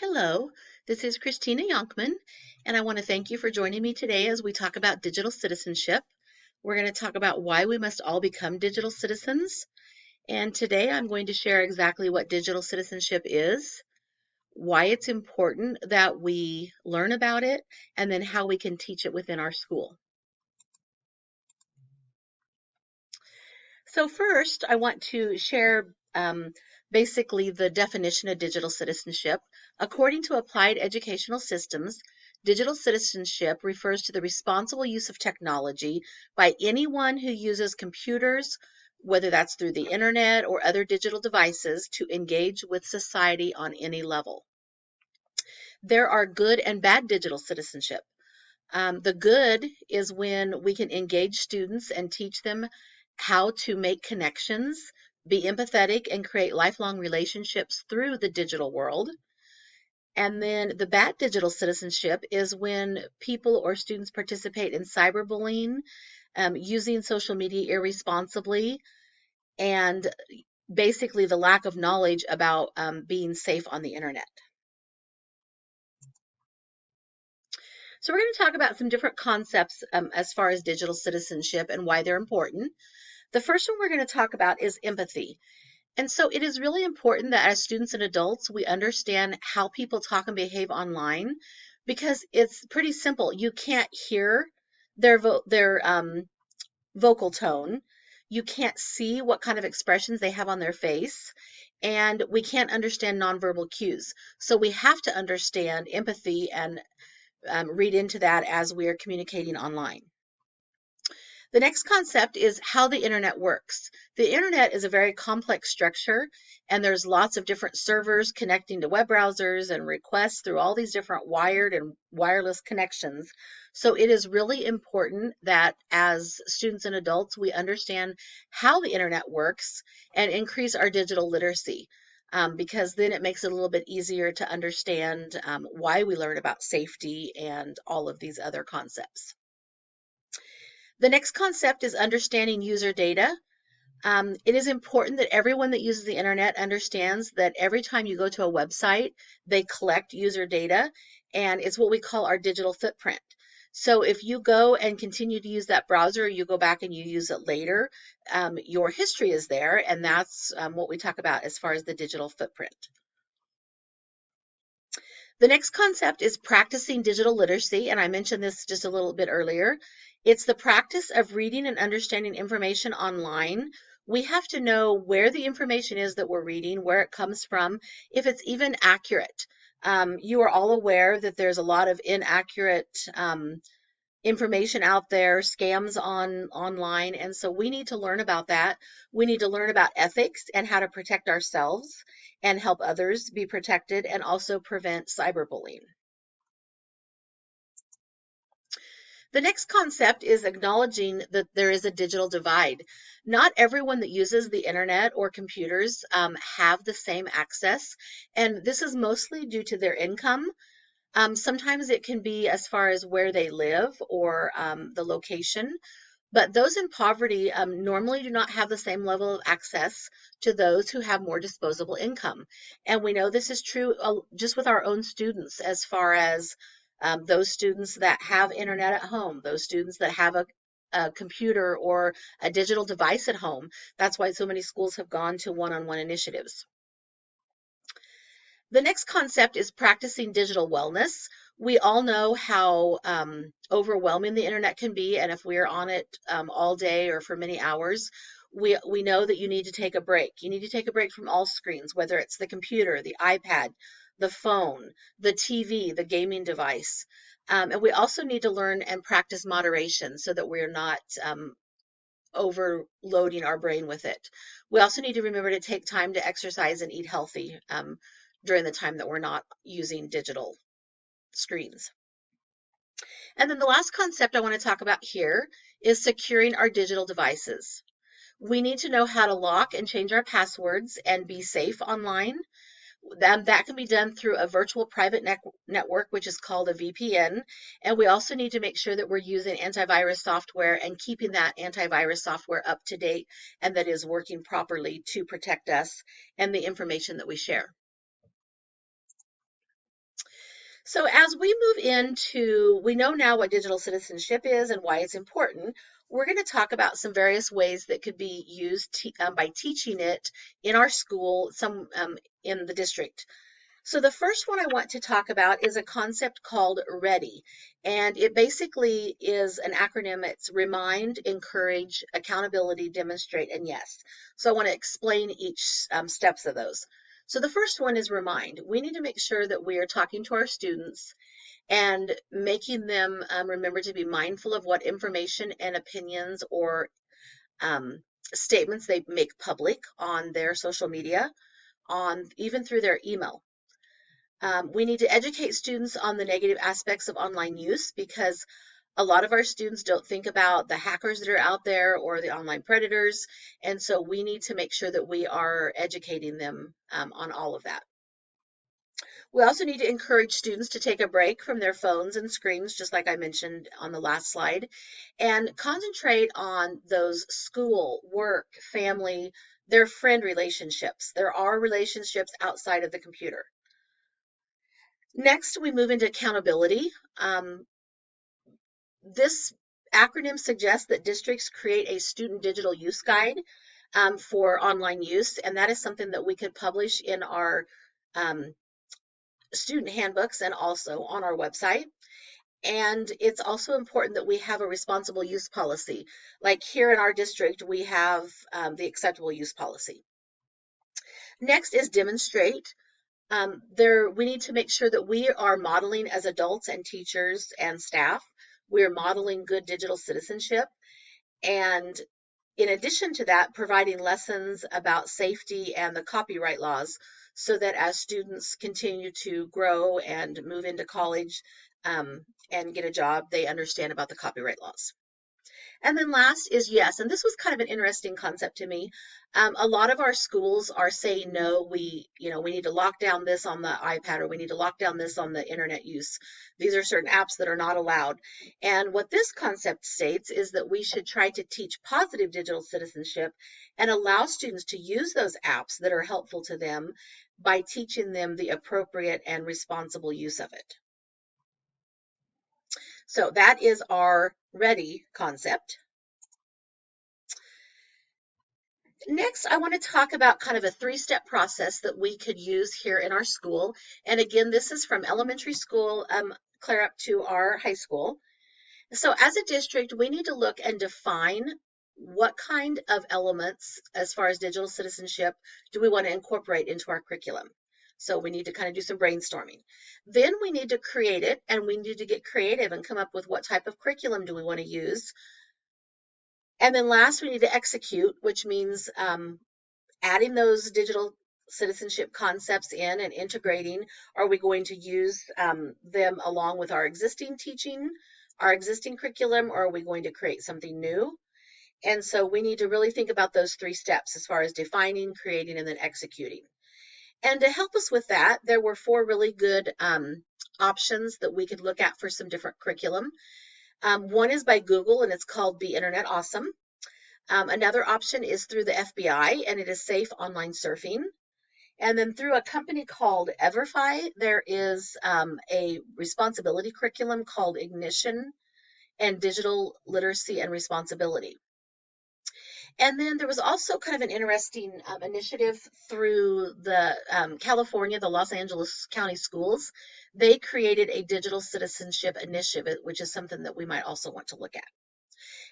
Hello, this is Christina Yonkman, and I want to thank you for joining me today as we talk about digital citizenship. We're going to talk about why we must all become digital citizens, and today I'm going to share exactly what digital citizenship is, why it's important that we learn about it, and then how we can teach it within our school. So first, I want to share basically the definition of digital citizenship. According to Applied Educational Systems, digital citizenship refers to the responsible use of technology by anyone who uses computers, whether that's through the internet or other digital devices, to engage with society on any level. There are good and bad digital citizenship. The good is when we can engage students and teach them how to make connections, be empathetic, and create lifelong relationships through the digital world. And then the bad digital citizenship is when people or students participate in cyberbullying, using social media irresponsibly, and basically the lack of knowledge about being safe on the internet. So we're going to talk about some different concepts as far as digital citizenship and why they're important. The first one we're going to talk about is empathy. And so it is really important that as students and adults, we understand how people talk and behave online because it's pretty simple. You can't hear their vocal tone. You can't see what kind of expressions they have on their face. And we can't understand nonverbal cues. So we have to understand empathy and read into that as we are communicating online. The next concept is how the internet works. The internet is a very complex structure, and there's lots of different servers connecting to web browsers and requests through all these different wired and wireless connections. So it is really important that as students and adults, we understand how the internet works and increase our digital literacy. Because then it makes it a little bit easier to understand why we learn about safety and all of these other concepts. The next concept is understanding user data. It is important that everyone that uses the internet understands that every time you go to a website, they collect user data, and it's what we call our digital footprint. So if you go and continue to use that browser, you go back and you use it later, your history is there, and that's what we talk about as far as the digital footprint. The next concept is practicing digital literacy, and I mentioned this just a little bit earlier. It's the practice of reading and understanding information online. We have to know where the information is that we're reading, where it comes from, if it's even accurate. You are all aware that there's a lot of inaccurate information out there, scams online, and so we need to learn about that. We need to learn about ethics and how to protect ourselves and help others be protected and also prevent cyberbullying. The next concept is acknowledging that there is a digital divide. Not everyone that uses the internet or computers have the same access, and this is mostly due to their income. Sometimes it can be as far as where they live or the location, but those in poverty normally do not have the same level of access to those who have more disposable income. And we know this is true just with our own students, as far as those students that have internet at home, those students that have a computer or a digital device at home. That's why so many schools have gone to one-on-one initiatives. The next concept is practicing digital wellness. We all know how overwhelming the internet can be, and if we're on it all day or for many hours, we know that you need to take a break. You need to take a break from all screens, whether it's the computer, the iPad, the phone, the TV, the gaming device. And we also need to learn and practice moderation so that we're not overloading our brain with it. We also need to remember to take time to exercise and eat healthy during the time that we're not using digital screens. And then the last concept I want to talk about here is securing our digital devices. We need to know how to lock and change our passwords and be safe online. That can be done through a virtual private network, which is called a VPN. And we also need to make sure that we're using antivirus software and keeping that antivirus software up to date and that is working properly to protect us and the information that we share. So as we move into, we know now what digital citizenship is and why it's important. We're going to talk about some various ways that could be used by teaching it in our school, some in the district. So the first one I want to talk about is a concept called READY, and it basically is an acronym. It's remind, encourage, accountability, demonstrate, and yes. So I want to explain each steps of those. So the first one is remind. We need to make sure that we are talking to our students and making them remember to be mindful of what information and opinions or um, statements they make public on their social media, on even through their email. We need to educate students on the negative aspects of online use because a lot of our students don't think about the hackers that are out there or the online predators. And so we need to make sure that we are educating them on all of that. We also need to encourage students to take a break from their phones and screens, just like I mentioned on the last slide, and concentrate on those school, work, family, their friend relationships. There are relationships outside of the computer. Next, we move into accountability. This acronym suggests that districts create a student digital use guide for online use, and that is something that we could publish in our um, student handbooks and also on our website. And it's also important that we have a responsible use policy. Like here in our district, we have the acceptable use policy. Next is demonstrate. We need to make sure that we are modeling as adults and teachers and staff. We're modeling good digital citizenship. And in addition to that, providing lessons about safety and the copyright laws so that as students continue to grow and move into college and get a job, they understand about the copyright laws. And then last is yes, and this was kind of an interesting concept to me. A lot of our schools are saying no. We need to lock down this on the iPad, or we need to lock down this on the internet use. These are certain apps that are not allowed. And what this concept states is that we should try to teach positive digital citizenship and allow students to use those apps that are helpful to them by teaching them the appropriate and responsible use of it. So that is our READY concept. Next, I want to talk about kind of a three-step process that we could use here in our school. And again, this is from elementary school clear up to our high school. So as a district, we need to look and define what kind of elements, as far as digital citizenship, do we want to incorporate into our curriculum. So we need to kind of do some brainstorming. Then we need to create it, and we need to get creative and come up with what type of curriculum do we want to use. And then last, we need to execute, which means adding those digital citizenship concepts in and integrating. Are we going to use them along with our existing teaching, our existing curriculum, or are we going to create something new? And so we need to really think about those three steps as far as defining, creating, and then executing. And to help us with that, there were four really good options that we could look at for some different curriculum. One is by Google, and it's called Be Internet Awesome. Another option is through the FBI, and it is Safe Online Surfing. And then through a company called Everfi, there is a responsibility curriculum called Ignition and Digital Literacy and Responsibility. And then there was also kind of an interesting initiative through the California, the Los Angeles County Schools. They created a digital citizenship initiative, which is something that we might also want to look at.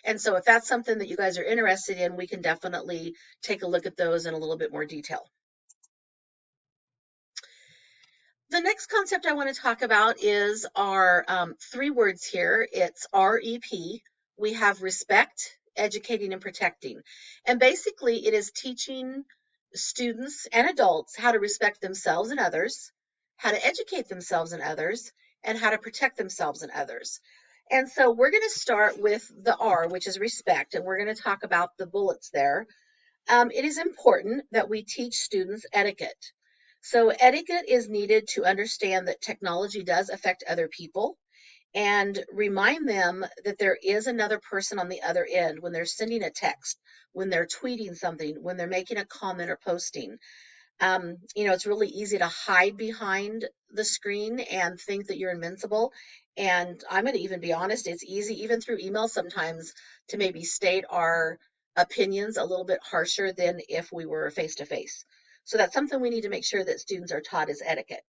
And so if that's something that you guys are interested in, we can definitely take a look at those in a little bit more detail. The next concept I want to talk about is our three words here. It's REP. We have respect, educating, and protecting. And basically, it is teaching students and adults how to respect themselves and others, how to educate themselves and others, and how to protect themselves and others. And so we're going to start with the R, which is respect, and we're going to talk about the bullets there. It is important that we teach students etiquette. So etiquette is needed to understand that technology does affect other people and remind them that there is another person on the other end when they're sending a text, when they're tweeting something, when they're making a comment or posting. It's really easy to hide behind the screen and think that you're invincible. And I'm going to even be honest, it's easy, even through email sometimes, to maybe state our opinions a little bit harsher than if we were face to face. So that's something we need to make sure that students are taught is etiquette.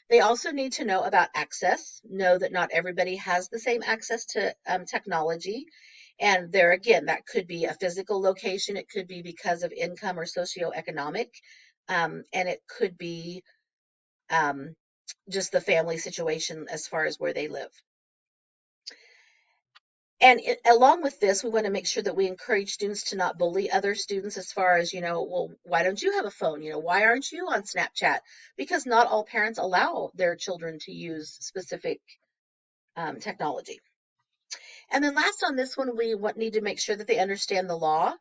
They also need to know about access, know that not everybody has the same access to technology. And there again, that could be a physical location, it could be because of income or socioeconomic, and it could be um, just the family situation as far as where they live. And along with this, we want to make sure that we encourage students to not bully other students as far as, well, why don't you have a phone? Why aren't you on Snapchat? Because not all parents allow their children to use specific technology. And then last on this one, we need to make sure that they understand the law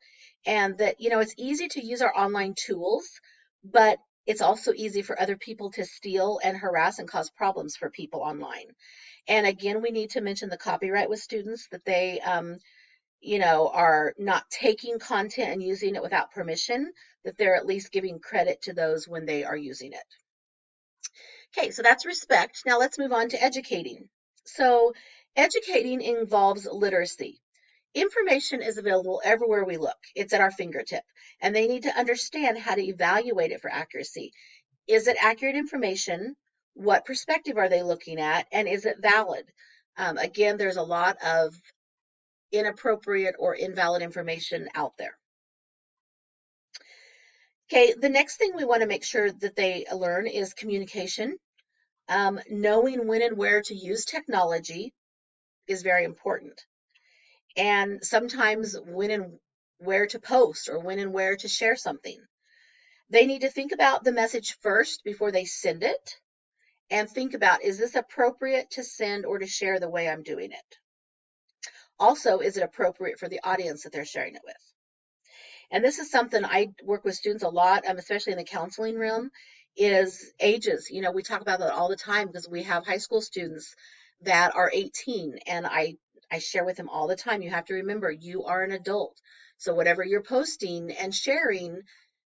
and that, it's easy to use our online tools, but it's also easy for other people to steal and harass and cause problems for people online. And again, we need to mention the copyright with students that they, are not taking content and using it without permission, that they're at least giving credit to those when they are using it. Okay, so that's respect. Now let's move on to educating. So educating involves literacy. Information is available everywhere we look. It's at our fingertip, and they need to understand how to evaluate it for accuracy. Is it accurate information? What perspective are they looking at? And is it valid? Again, there's a lot of inappropriate or invalid information out there. Okay, the next thing we want to make sure that they learn is communication. Knowing when and where to use technology is very important. And sometimes when and where to post or when and where to share something. They need to think about the message first before they send it and think about, is this appropriate to send or to share the way I'm doing it? Also, is it appropriate for the audience that they're sharing it with? And this is something I work with students a lot, especially in the counseling room, is ages. We talk about that all the time because we have high school students that are 18, and I share with them all the time, you have to remember you are an adult. So whatever you're posting and sharing,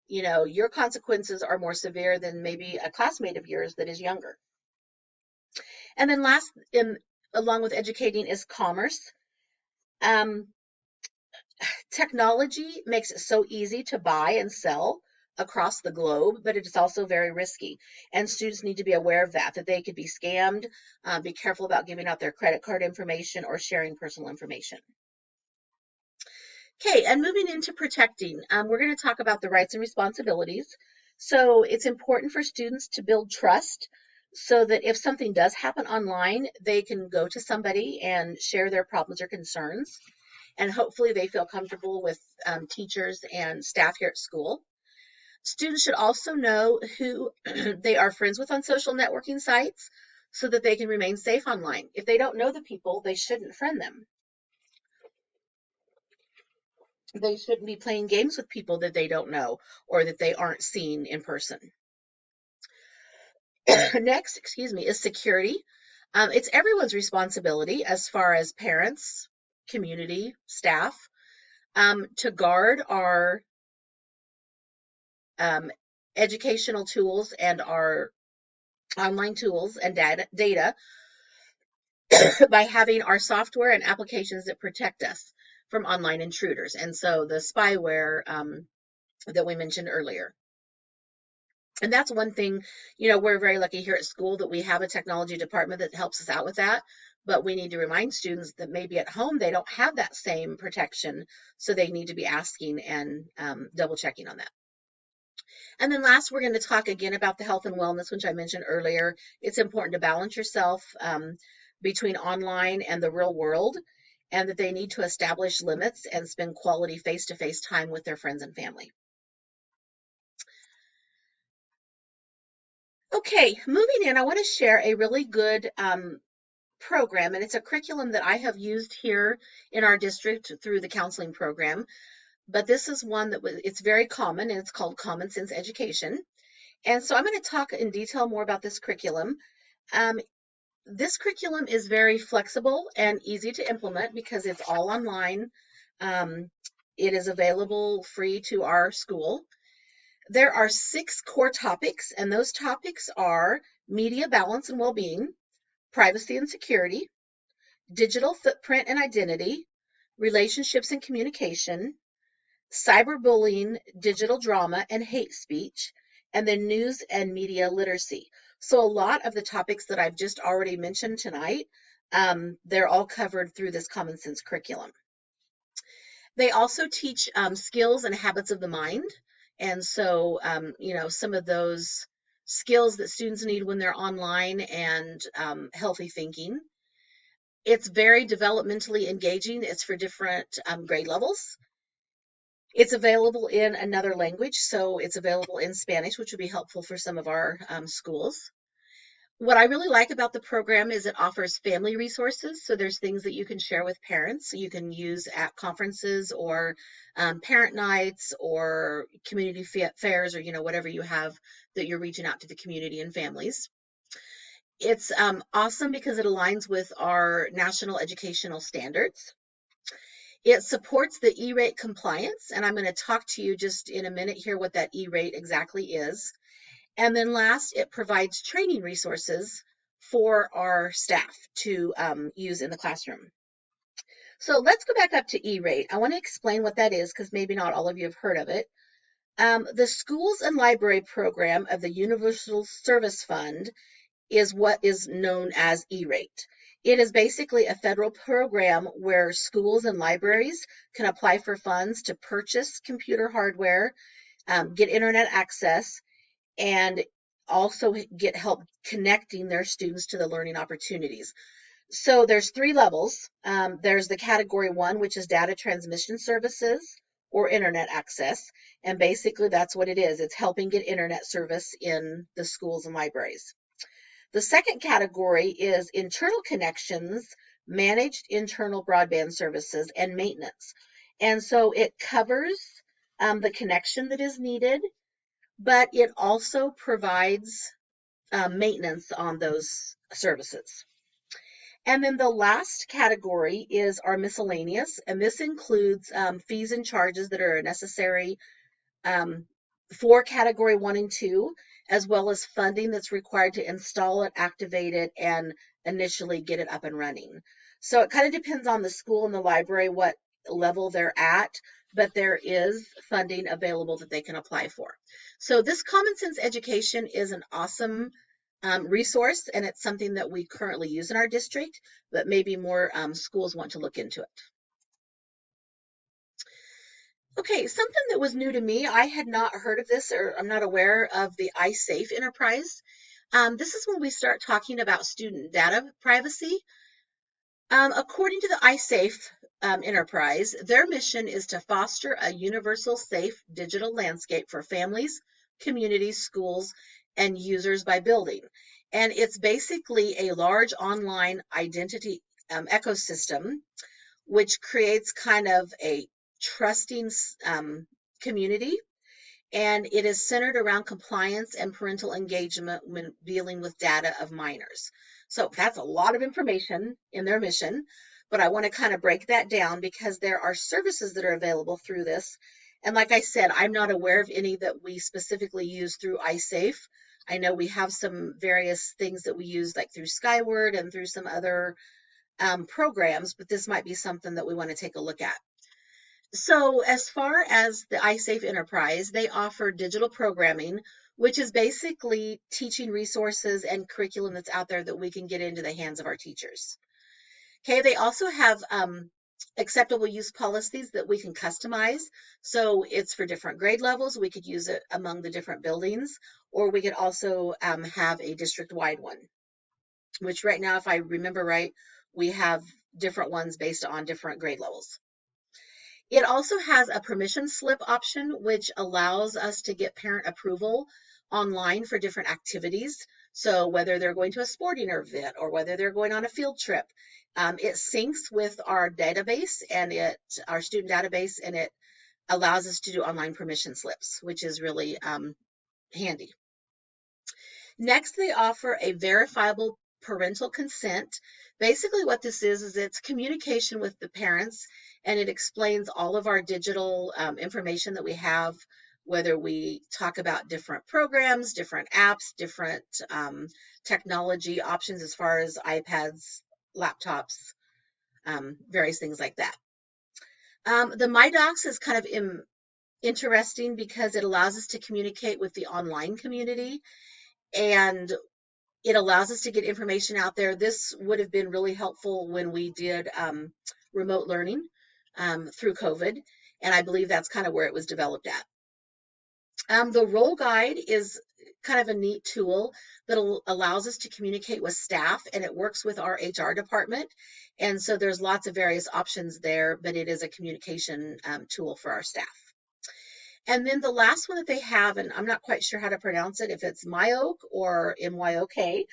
your consequences are more severe than maybe a classmate of yours that is younger. And then last, along with educating, is commerce. Technology makes it so easy to buy and sell across the globe, but it is also very risky. And students need to be aware of that they could be scammed. Be careful about giving out their credit card information or sharing personal information. Okay, and moving into protecting, we're going to talk about the rights and responsibilities. So it's important for students to build trust so that if something does happen online, they can go to somebody and share their problems or concerns. And hopefully they feel comfortable with teachers and staff here at school. Students should also know who they are friends with on social networking sites so that they can remain safe online. If they don't know the people, they shouldn't friend them. They shouldn't be playing games with people that they don't know or that they aren't seeing in person. Next, is security. It's everyone's responsibility as far as parents, community, staff, to guard our educational tools and our online tools and data by having our software and applications that protect us from online intruders. And so the spyware that we mentioned earlier. And that's one thing, we're very lucky here at school that we have a technology department that helps us out with that. But we need to remind students that maybe at home they don't have that same protection. So they need to be asking and double checking on that. And then last, we're going to talk again about the health and wellness, which I mentioned earlier. It's important to balance yourself between online and the real world, and that they need to establish limits and spend quality face-to-face time with their friends and family. Okay, moving in, I want to share a really good program, and it's a curriculum that I have used here in our district through the counseling program. But this is one that it's very common, and it's called Common Sense Education. And so I'm going to talk in detail more about this curriculum. This curriculum is very flexible and easy to implement because it's all online. It is available free to our school. There are 6 core topics, and those topics are media balance and well-being, privacy and security, digital footprint and identity, relationships and communication, cyberbullying, digital drama, and hate speech, and then news and media literacy. So a lot of the topics that I've just already mentioned tonight, they're all covered through this Common Sense curriculum. They also teach skills and habits of the mind. And so, some of those skills that students need when they're online and healthy thinking. It's very developmentally engaging. It's for different grade levels. It's available in another language, so it's available in Spanish, which would be helpful for some of our schools. What I really like about the program is it offers family resources. So there's things that you can share with parents. So you can use at conferences or parent nights or community fairs or, whatever you have that you're reaching out to the community and families. It's awesome because it aligns with our national educational standards. It supports the E-rate compliance, and I'm going to talk to you just in a minute here what that E-rate exactly is. And then last, it provides training resources for our staff to use in the classroom. So let's go back up to E-rate. I want to explain what that is because maybe not all of you have heard of it. The Schools and Library Program of the Universal Service Fund is what is known as E-rate. It is basically a federal program where schools and libraries can apply for funds to purchase computer hardware, get internet access, and also get help connecting their students to the learning opportunities. So there's 3 levels. There's the category 1, which is data transmission services or internet access. And basically that's what it is. It's helping get internet service in the schools and libraries. The second category is internal connections, managed internal broadband services, and maintenance. And so it covers the connection that is needed, but it also provides maintenance on those services. And then the last category is our miscellaneous, and this includes fees and charges that are necessary um, for category 1 and 2, as well as funding that's required to install it, activate it, and initially get it up and running. So it kind of depends on the school and the library what level they're at, but there is funding available that they can apply for. So this Common Sense Education is an awesome resource, and it's something that we currently use in our district, but maybe more schools want to look into it. Okay, something that was new to me, I had not heard of this, or I'm not aware of the iSafe enterprise. This is when we start talking about student data privacy. According to the iSafe enterprise, their mission is to foster a universal safe digital landscape for families, communities, schools, and users by building. And it's basically a large online identity ecosystem which creates kind of a trusting community, and it is centered around compliance and parental engagement when dealing with data of minors. So that's a lot of information in their mission, but I want to kind of break that down because there are services that are available through this. And like I said, I'm not aware of any that we specifically use through iSafe. I know we have some various things that we use like through Skyward and through some other programs, but this might be something that we want to take a look at. So as far as the iSafe Enterprise, they offer digital programming, which is basically teaching resources and curriculum that's out there that we can get into the hands of our teachers. Okay, they also have acceptable use policies that we can customize. So it's for different grade levels. We could use it among the different buildings, or we could also have a district-wide one, which right now, if I remember right, we have different ones based on different grade levels. It also has a permission slip option, which allows us to get parent approval online for different activities. So whether they're going to a sporting event or whether they're going on a field trip, it syncs with our database and our student database, and it allows us to do online permission slips, which is really handy. Next, they offer a verifiable parental consent. Basically what this is it's communication with the parents, and it explains all of our digital information that we have whether we talk about different programs, different apps, different technology options as far as iPads, laptops, various things like that. The My Docs is kind of interesting because it allows us to communicate with the online community, and it allows us to get information out there. This would have been really helpful when we did remote learning through COVID, and I believe that's kind of where it was developed at. The role guide is kind of a neat tool that allows us to communicate with staff, and it works with our HR department. And so there's lots of various options there, but it is a communication tool for our staff. And then the last one that they have, and I'm not quite sure how to pronounce it, if it's Myok or MYOK,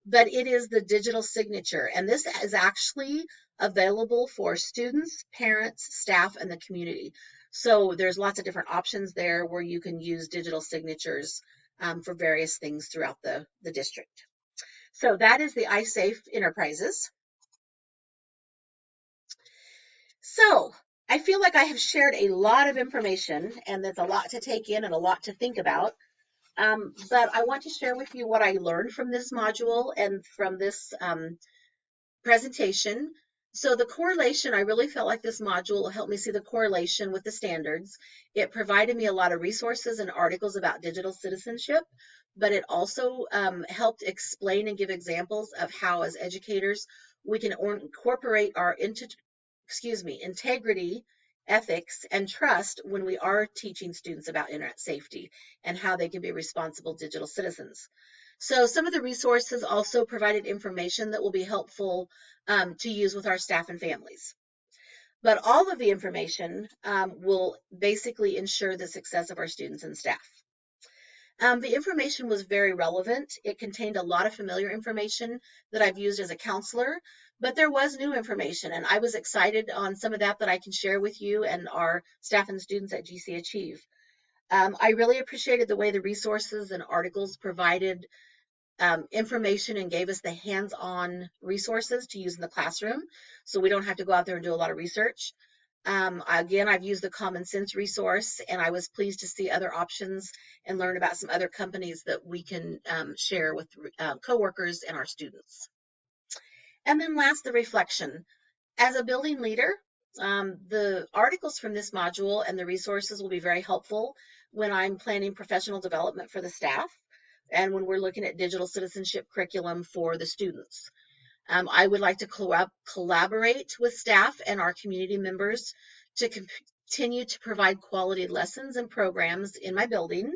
but it is the digital signature. And this is actually available for students, parents, staff, and the community. So there's lots of different options there where you can use digital signatures for various things throughout the district. So that is the iSafe Enterprises. So I feel like I have shared a lot of information, and there's a lot to take in and a lot to think about. But I want to share with you what I learned from this module and from this presentation. So the correlation, I really felt like this module helped me see the correlation with the standards. It provided me a lot of resources and articles about digital citizenship, but it also helped explain and give examples of how, as educators, we can incorporate our integrity, ethics, and trust when we are teaching students about internet safety and how they can be responsible digital citizens. So some of the resources also provided information that will be helpful to use with our staff and families. But all of the information will basically ensure the success of our students and staff. The information was very relevant. It contained a lot of familiar information that I've used as a counselor, but there was new information, and I was excited on some of that I can share with you and our staff and students at GC Achieve. I really appreciated the way the resources and articles provided information and gave us the hands-on resources to use in the classroom, so we don't have to go out there and do a lot of research. Again, I've used the Common Sense resource, and I was pleased to see other options and learn about some other companies that we can share with coworkers and our students. And then last, the reflection. As a building leader, the articles from this module and the resources will be very helpful when I'm planning professional development for the staff and when we're looking at digital citizenship curriculum for the students. I would like to collaborate with staff and our community members to continue to provide quality lessons and programs in my building.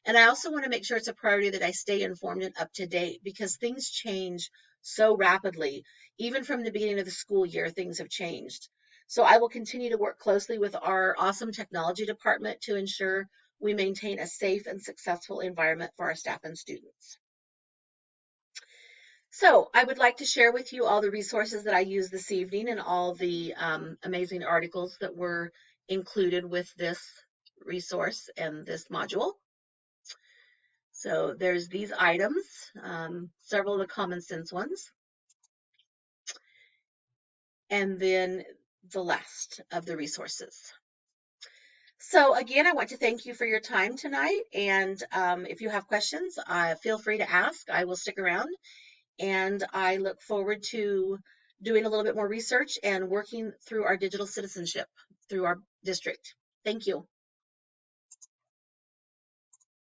And I also want to make sure it's a priority that I stay informed and up to date because things change so rapidly. Even from the beginning of the school year, things have changed. So I will continue to work closely with our awesome technology department to ensure we maintain a safe and successful environment for our staff and students. So I would like to share with you all the resources that I used this evening and all the amazing articles that were included with this resource and this module. So there's these items, several of the common sense ones, and then the last of the resources. So again, I want to thank you for your time tonight, and if you have questions, feel free to ask. I will stick around. And I look forward to doing a little bit more research and working through our digital citizenship through our district. Thank you.